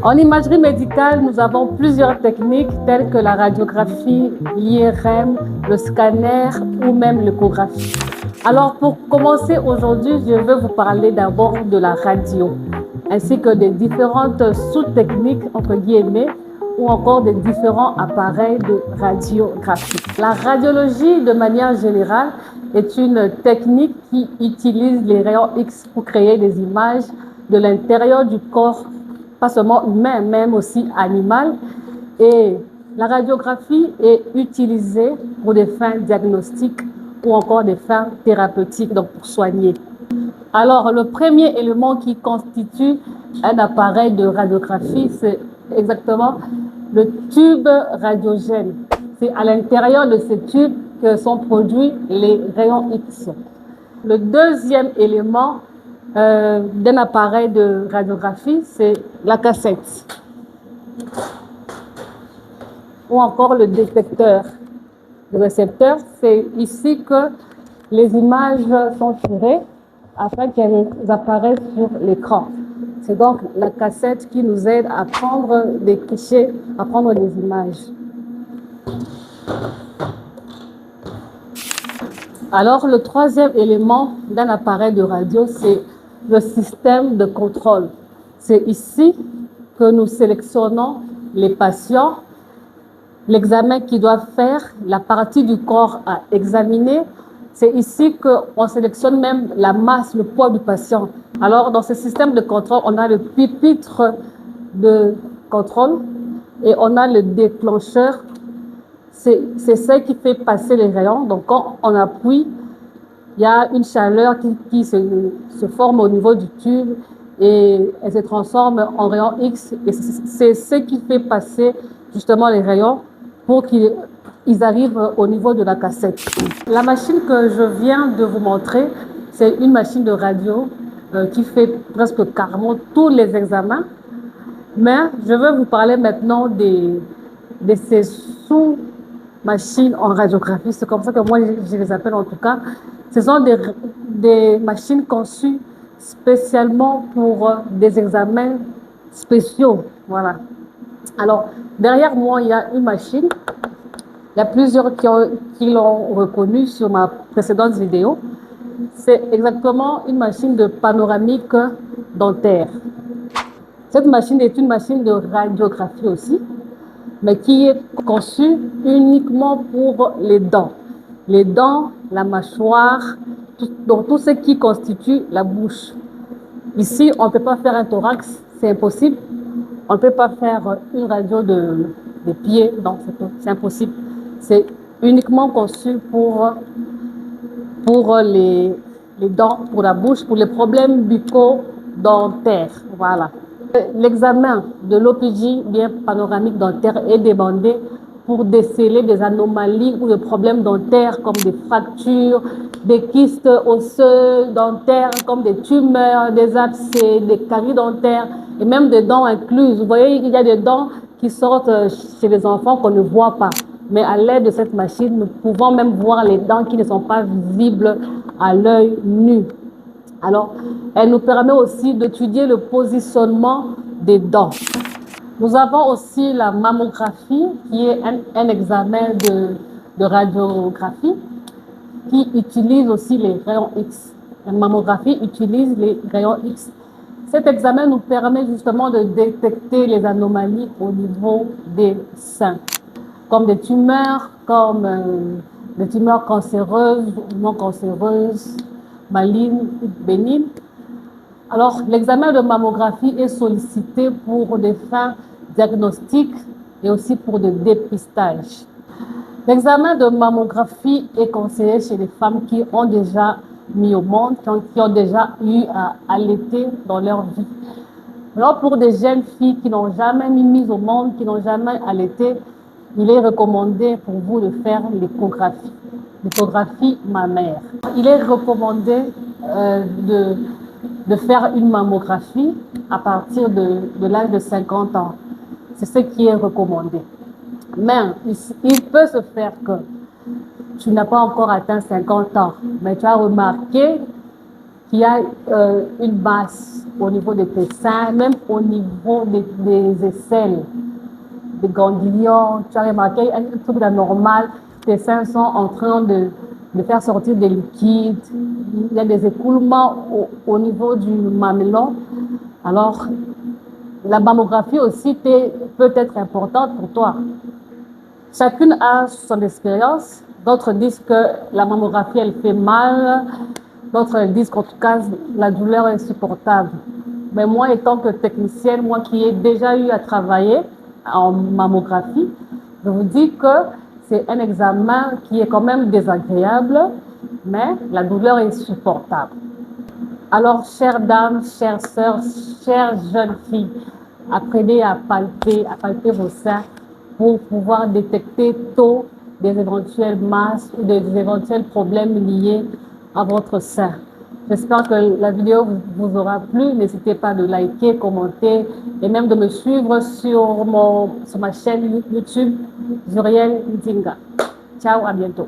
En imagerie médicale, nous avons plusieurs techniques telles que la radiographie, l'IRM, le scanner ou même l'échographie. Alors pour commencer aujourd'hui, je vais vous parler d'abord de la radio, ainsi que des différentes sous-techniques, entre guillemets, ou encore des différents appareils de radiographie. La radiologie, de manière générale, est une technique qui utilise les rayons X pour créer des images de l'intérieur du corps, pas seulement humain, même aussi animal. Et la radiographie est utilisée pour des fins diagnostiques ou encore des fins thérapeutiques, donc pour soigner. Alors, le premier élément qui constitue un appareil de radiographie, c'est exactement le tube radiogène. C'est à l'intérieur de ce tube que sont produits les rayons X. Le deuxième élément d'un appareil de radiographie, c'est la cassette ou encore le détecteur. Le récepteur, c'est ici que les images sont tirées afin qu'elles apparaissent sur l'écran. C'est donc la cassette qui nous aide à prendre des clichés, à prendre des images. Alors, le troisième élément d'un appareil de radio, c'est le système de contrôle. C'est ici que nous sélectionnons les patients, l'examen qu'ils doivent faire, la partie du corps à examiner. C'est ici qu'on sélectionne même la masse, le poids du patient. Alors, dans ce système de contrôle, on a le pupitre de contrôle et on a le déclencheur. C'est ce qui fait passer les rayons. Donc, quand on appuie, il y a une chaleur qui se forme au niveau du tube et elle se transforme en rayon X. Et c'est ce qui fait passer justement les rayons pour qu'ils arrivent au niveau de la cassette. La machine que je viens de vous montrer, c'est une machine de radio qui fait presque carrément tous les examens. Mais je vais vous parler maintenant de ces sous-machines en radiographie. C'est comme ça que moi, je les appelle en tout cas. Ce sont des machines conçues spécialement pour des examens spéciaux. Voilà. Alors, derrière moi, il y a une machine. Il y a plusieurs qui l'ont reconnue sur ma précédente vidéo. C'est exactement une machine de panoramique dentaire. Cette machine est une machine de radiographie aussi, mais qui est conçue uniquement pour les dents. Les dents, la mâchoire, donc tout ce qui constitue la bouche. Ici, on ne peut pas faire un thorax, c'est impossible. On ne peut pas faire une radio des pieds, donc c'est impossible. C'est uniquement conçu pour les dents, pour la bouche, pour les problèmes bucco-dentaires. Voilà. L'examen de l'OPJ, bien panoramique dentaire, est demandé pour déceler des anomalies ou des problèmes dentaires comme des fractures, des kystes osseux dentaires comme des tumeurs, des abcès, des caries dentaires et même des dents incluses. Vous voyez qu'il y a des dents qui sortent chez les enfants qu'on ne voit pas. Mais à l'aide de cette machine, nous pouvons même voir les dents qui ne sont pas visibles à l'œil nu. Alors, elle nous permet aussi d'étudier le positionnement des dents. Nous avons aussi la mammographie, qui est un examen de radiographie, qui utilise aussi les rayons X. La mammographie utilise les rayons X. Cet examen nous permet justement de détecter les anomalies au niveau des seins, comme des tumeurs cancéreuses ou non cancéreuses, malignes ou bénignes. Alors, l'examen de mammographie est sollicité pour des fins diagnostiques et aussi pour des dépistages. L'examen de mammographie est conseillé chez les femmes qui ont déjà mis au monde, qui ont déjà eu à allaiter dans leur vie. Alors, pour des jeunes filles qui n'ont jamais mis au monde, qui n'ont jamais allaité, il est recommandé pour vous de faire l'échographie mammaire. Il est recommandé de faire une mammographie à partir de l'âge de 50 ans. C'est ce qui est recommandé. Mais il peut se faire que tu n'as pas encore atteint 50 ans, mais tu as remarqué qu'il y a une masse au niveau de tes seins, même au niveau des aisselles, des ganglions. Tu as remarqué un truc anormal, tes seins sont en train de faire sortir des liquides. Il y a des écoulements au niveau du mamelon. Alors, la mammographie aussi peut être importante pour toi. Chacune a son expérience. D'autres disent que la mammographie, elle fait mal. D'autres disent qu'en tout cas, la douleur est supportable. Mais moi, étant que technicienne, moi qui ai déjà eu à travailler en mammographie, je vous dis que c'est un examen qui est quand même désagréable, mais la douleur est supportable. Alors, chères dames, chères sœurs, chères jeunes filles, apprenez à palper vos seins pour pouvoir détecter tôt des éventuelles masses ou des éventuels problèmes liés à votre sein. J'espère que la vidéo vous aura plu. N'hésitez pas de liker, commenter et même de me suivre sur ma chaîne YouTube, Zuriel Ndinga. Ciao, à bientôt.